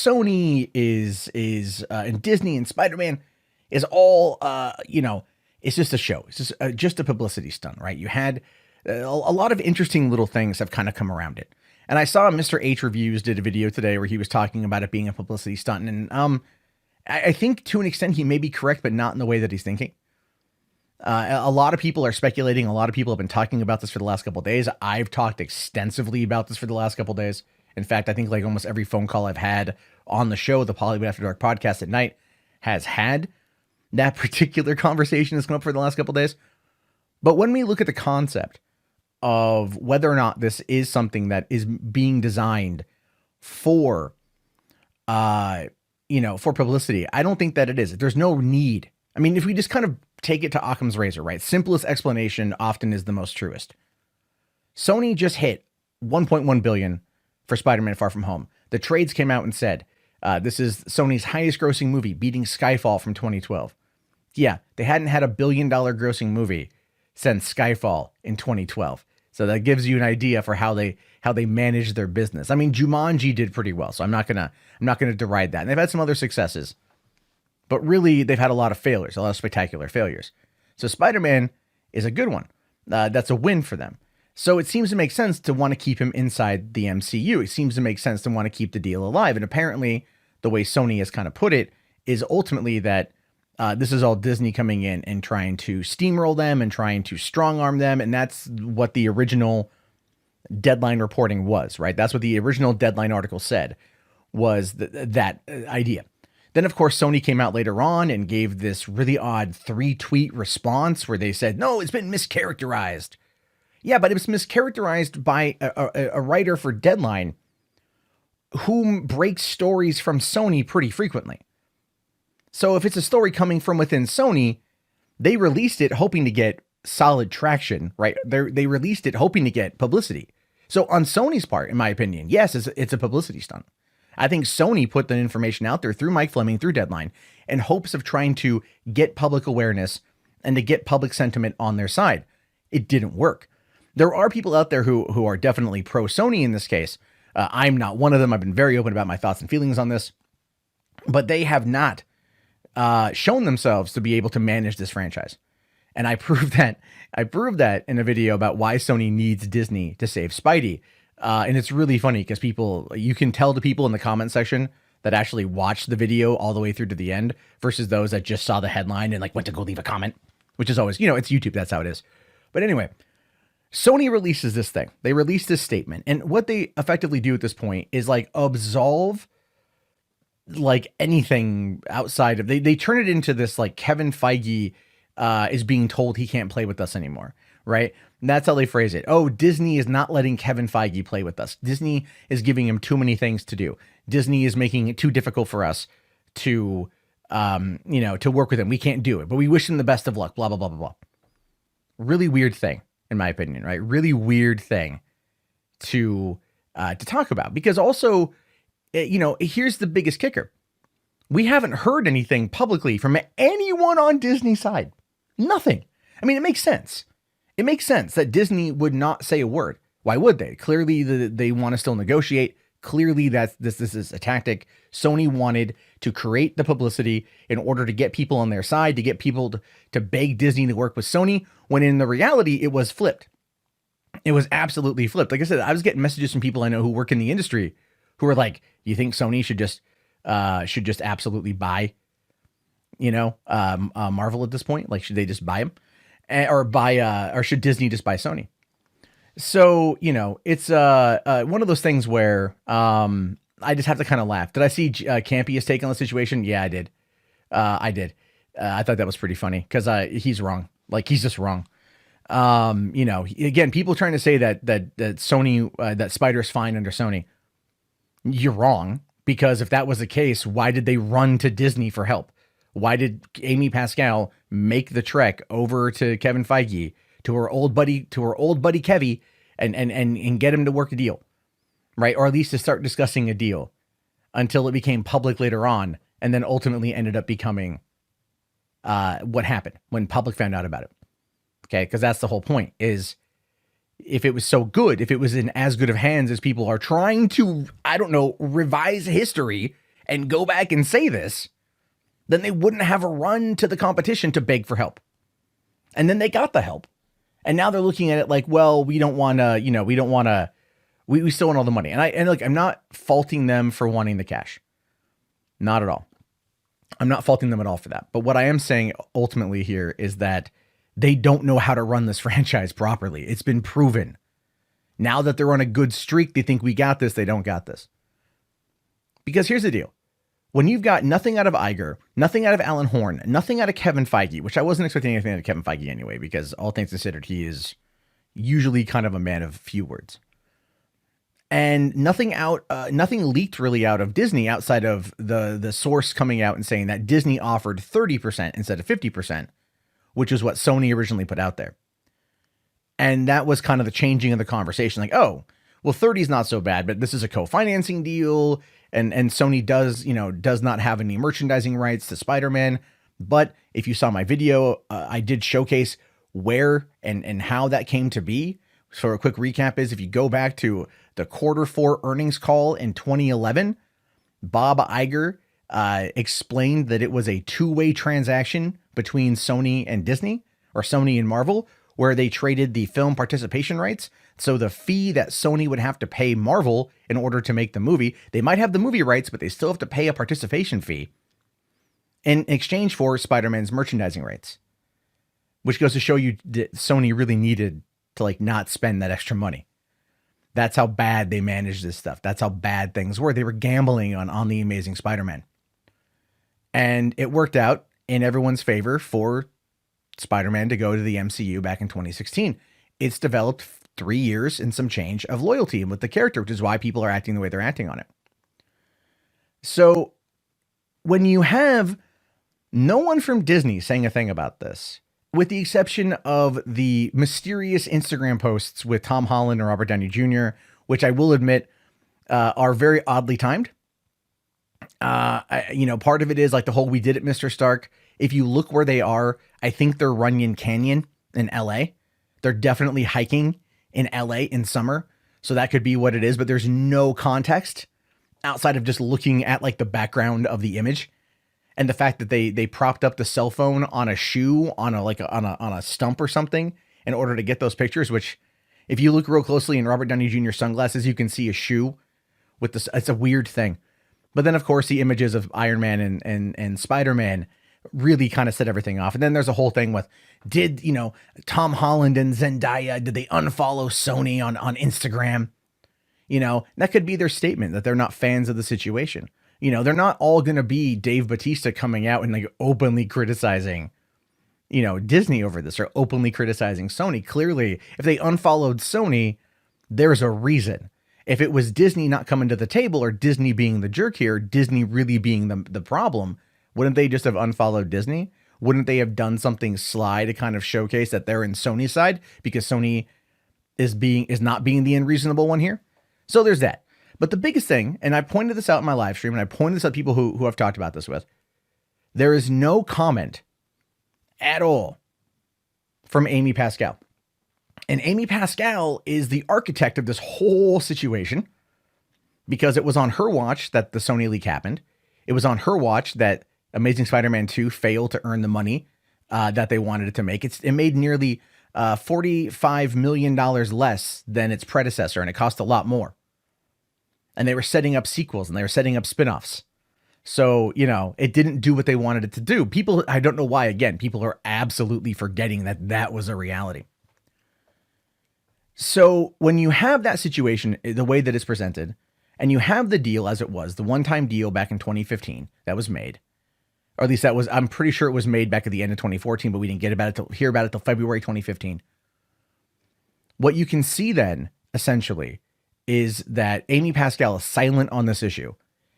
Sony and Disney and Spider-Man is all, it's just a show. It's just a publicity stunt, right? You had a lot of interesting little things have kind of come around it. And I saw Mr. H Reviews did a video today where he was talking about it being a publicity stunt. And I think to an extent he may be correct, but not in the way that he's thinking. A lot of people are speculating. A lot of people have been talking about this for the last couple of days. I've talked extensively about this for the last couple of days. In fact, I think like almost every phone call I've had on the show, the Hollywood After Dark podcast at night, has had that particular conversation that's come up for the last couple of days. But when we look at the concept of whether or not this is something that is being designed for, for publicity, I don't think that it is. There's no need. I mean, if we just kind of take it to Occam's razor, right? Simplest explanation often is the most truest. Sony just hit 1.1 billion for Spider-Man Far From Home. The trades came out and said, this is Sony's highest grossing movie, beating Skyfall from 2012. Yeah, they hadn't had $1 billion grossing movie since Skyfall in 2012. So that gives you an idea for how they manage their business. I mean, Jumanji did pretty well, so I'm not gonna deride that. And they've had some other successes, but really they've had a lot of failures, a lot of spectacular failures. So Spider-Man is a good one. That's a win for them. So it seems to make sense to want to keep him inside the MCU. It seems to make sense to want to keep the deal alive. And apparently the way Sony has kind of put it is ultimately that this is all Disney coming in and trying to steamroll them and trying to strong arm them. And that's what the original Deadline reporting was, right? That's what the original Deadline article said, was that idea. Then, of course, Sony came out later on and gave this really odd 3-tweet response where they said, no, it's been mischaracterized. Yeah, but it was mischaracterized by a writer for Deadline who breaks stories from Sony pretty frequently. So if it's a story coming from within Sony, they released it hoping to get solid traction, right? They released it hoping to get publicity. So on Sony's part, in my opinion, yes, it's a publicity stunt. I think Sony put the information out there through Mike Fleming, through Deadline, in hopes of trying to get public awareness and to get public sentiment on their side. It didn't work. There are people out there who are definitely pro-Sony in this case. I'm not one of them. I've been very open about my thoughts and feelings on this. But they have not shown themselves to be able to manage this franchise. And I proved that in a video about why Sony needs Disney to save Spidey. And it's really funny because you can tell the people in the comment section that actually watched the video all the way through to the end versus those that just saw the headline and like went to go leave a comment, which is always, it's YouTube. That's how it is. But anyway, Sony releases this thing. They release this statement. And what they effectively do at this point is like absolve like anything outside of, they turn it into this like Kevin Feige is being told he can't play with us anymore, right? And that's how they phrase it. Oh, Disney is not letting Kevin Feige play with us. Disney is giving him too many things to do. Disney is making it too difficult for us to work with him. We can't do it, but we wish him the best of luck, blah, blah, blah, blah, blah. Really weird thing, in my opinion, right? Really weird thing to talk about, because also, here's the biggest kicker. We haven't heard anything publicly from anyone on Disney's side. Nothing. I mean, it makes sense. It makes sense that Disney would not say a word. Why would they? Clearly, they want to still negotiate. Clearly, this is a tactic. Sony wanted to create the publicity in order to get people on their side, to get people to beg Disney to work with Sony, when in the reality, it was flipped. It was absolutely flipped. Like I said, I was getting messages from people I know who work in the industry who are like, you think Sony should just absolutely buy, Marvel at this point? Like, should they just buy them, or should Disney just buy Sony? So, it's one of those things where I just have to kind of laugh. Did I see Campy's take on the situation? Yeah, I did. I did. I thought that was pretty funny because he's wrong. Like, he's just wrong. Again, people trying to say that Sony, that Spider's fine under Sony. You're wrong, because if that was the case, why did they run to Disney for help? Why did Amy Pascal make the trek over to Kevin Feige, to her old buddy Kevy, and get him to work a deal, right? Or at least to start discussing a deal until it became public later on, and then ultimately ended up becoming what happened when public found out about it. Okay, because that's the whole point, is if it was so good, if it was in as good of hands as people are trying to, revise history and go back and say this, then they wouldn't have a run to the competition to beg for help. And then they got the help. And now they're looking at it like, well, we don't want to, we still want all the money. And look, I'm not faulting them for wanting the cash. Not at all. I'm not faulting them at all for that. But what I am saying ultimately here is that they don't know how to run this franchise properly. It's been proven. Now that they're on a good streak, they think we got this. They don't got this. Because here's the deal. When you've got nothing out of Iger, nothing out of Alan Horn, nothing out of Kevin Feige, which I wasn't expecting anything out of Kevin Feige anyway, because all things considered, he is usually kind of a man of few words. And nothing leaked really out of Disney outside of the source coming out and saying that Disney offered 30% instead of 50%, which is what Sony originally put out there. And that was kind of the changing of the conversation. Like, oh, well, 30 is not so bad, but this is a co-financing deal. And Sony does not have any merchandising rights to Spider-Man. But if you saw my video, I did showcase where and how that came to be. So a quick recap is, if you go back to the Q4 earnings call in 2011, Bob Iger explained that it was a two-way transaction between Sony and Disney, or Sony and Marvel, where they traded the film participation rights. So the fee that Sony would have to pay Marvel in order to make the movie, they might have the movie rights, but they still have to pay a participation fee in exchange for Spider-Man's merchandising rights, which goes to show you that Sony really needed to not spend that extra money. That's how bad they managed this stuff. That's how bad things were. They were gambling on the Amazing Spider-Man. And it worked out in everyone's favor for Spider-Man to go to the MCU back in 2016. It's developed 3 years and some change of loyalty with the character, which is why people are acting the way they're acting on it. So when you have no one from Disney saying a thing about this, with the exception of the mysterious Instagram posts with Tom Holland and Robert Downey Jr., which I will admit are very oddly timed. Part of it is like the whole "we did it, Mr. Stark." If you look where they are, I think they're Runyon Canyon in LA. They're definitely hiking in LA in summer. So that could be what it is, but there's no context outside of just looking at the background of the image. And the fact that they propped up the cell phone on a shoe on a stump or something in order to get those pictures, which if you look real closely in Robert Downey Jr. sunglasses, you can see a shoe with this. It's a weird thing. But then of course the images of Iron Man and Spider-Man really kind of set everything off. And then there's a whole thing with, did Tom Holland and Zendaya, did they unfollow Sony on Instagram? That could be their statement that they're not fans of the situation. They're not all going to be Dave Bautista coming out and openly criticizing, Disney over this, or openly criticizing Sony. Clearly, if they unfollowed Sony, there's a reason. If it was Disney not coming to the table, or Disney being the jerk here, Disney really being the problem, wouldn't they just have unfollowed Disney? Wouldn't they have done something sly to kind of showcase that they're in Sony's side, because Sony is not being the unreasonable one here? So there's that. But the biggest thing, and I pointed this out in my live stream, and I pointed this out to people who I've talked about this with, there is no comment at all from Amy Pascal. And Amy Pascal is the architect of this whole situation, because it was on her watch that the Sony leak happened. It was on her watch that Amazing Spider-Man 2 failed to earn the money that they wanted it to make. It made nearly $45 million less than its predecessor, and it cost a lot more. And they were setting up sequels, and they were setting up spinoffs. So, it didn't do what they wanted it to do. People, I don't know why, again, people are absolutely forgetting that was a reality. So when you have that situation, the way that it's presented, and you have the deal as it was, the one-time deal back in 2015 that was made, or at least I'm pretty sure it was made back at the end of 2014, but we didn't hear about it till February 2015. What you can see then, essentially, is that Amy Pascal is silent on this issue.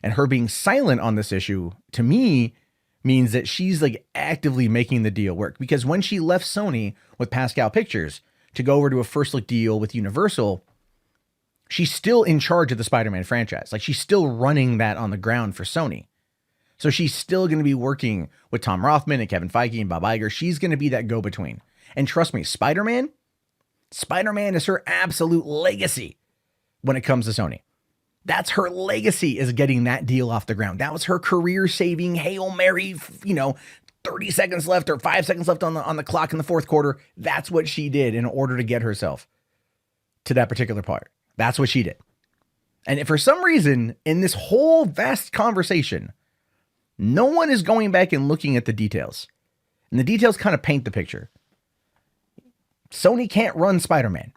And her being silent on this issue, to me, means that she's actively making the deal work. Because when she left Sony with Pascal Pictures to go over to a first look deal with Universal, she's still in charge of the Spider-Man franchise. She's still running that on the ground for Sony. So she's still going to be working with Tom Rothman and Kevin Feige and Bob Iger. She's going to be that go-between. And trust me, Spider-Man is her absolute legacy when it comes to Sony. That's her legacy, is getting that deal off the ground. That was her career-saving Hail Mary, 30 seconds left or 5 seconds left on the clock in the fourth quarter. That's what she did in order to get herself to that particular part. That's what she did. And if for some reason in this whole vast conversation, no one is going back and looking at the details, and the details kind of paint the picture. Sony can't run Spider-Man.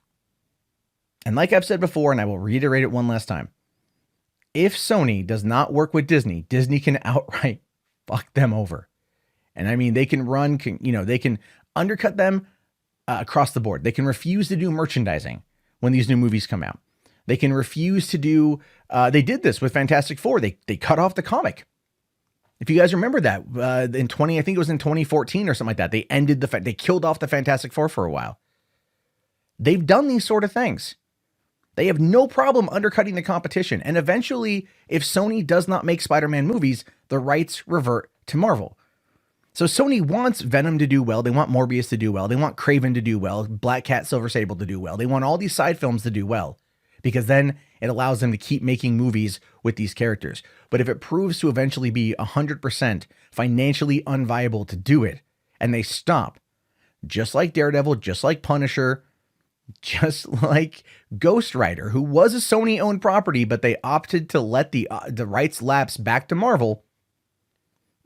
And like I've said before, and I will reiterate it one last time, if Sony does not work with Disney, Disney can outright fuck them over. And I mean, they can they can undercut them across the board. They can refuse to do merchandising when these new movies come out. They can refuse to do, they did this with Fantastic Four. They cut off the comic. If you guys remember that I think it was in 2014 or something like that, they killed off the Fantastic Four for a while. They've done these sort of things. They have no problem undercutting the competition. And eventually, if Sony does not make Spider-Man movies, the rights revert to Marvel. So Sony wants Venom to do well. They want Morbius to do well. They want Kraven to do well. Black Cat, Silver Sable to do well. They want all these side films to do well, because then it allows them to keep making movies with these characters. But if it proves to eventually be 100% financially unviable to do it, and they stop, just like Daredevil, just like Punisher, just like Ghost Rider, who was a Sony-owned property, but they opted to let the rights lapse back to Marvel,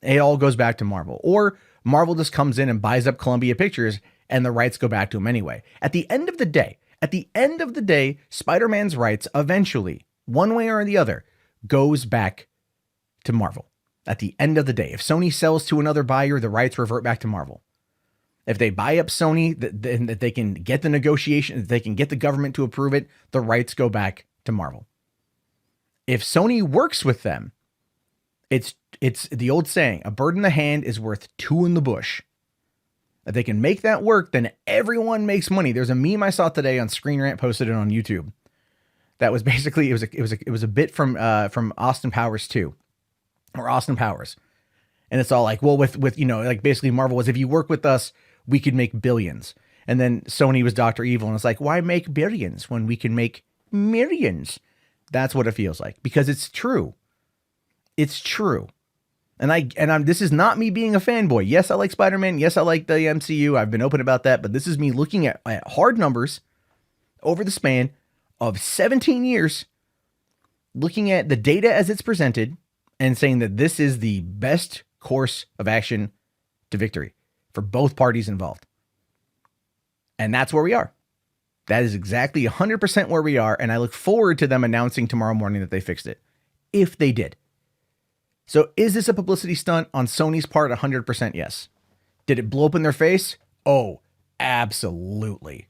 it all goes back to Marvel. Or Marvel just comes in and buys up Columbia Pictures, and the rights go back to them anyway. At the end of the day, Spider-Man's rights eventually, one way or the other, goes back to Marvel. At the end of the day, if Sony sells to another buyer, the rights revert back to Marvel. If they buy up Sony, then that they can get the negotiation, they can get the government to approve it, the rights go back to Marvel. If Sony works with them, it's the old saying, a bird in the hand is worth two in the bush. If they can make that work, then everyone makes money. There's a meme I saw today on Screen Rant, posted it on YouTube. That was basically, it was a bit from Austin Powers 2, or Austin Powers. And it's all like, well, with like basically Marvel was, if you work with us, we could make billions. And then Sony was Dr. Evil, and it's like, why make billions when we can make millions? That's what it feels like, because it's true. It's true. And this is not me being a fanboy. Yes, I like Spider-Man. Yes, I like the MCU. I've been open about that, but this is me looking at hard numbers over the span of 17 years, looking at the data as it's presented and saying that this is the best course of action to victory for both parties involved. And that's where we are. That is exactly 100% where we are. And I look forward to them announcing tomorrow morning that they fixed it, if they did. So is this a publicity stunt on Sony's part? 100% yes. Did it blow up in their face? Oh, absolutely.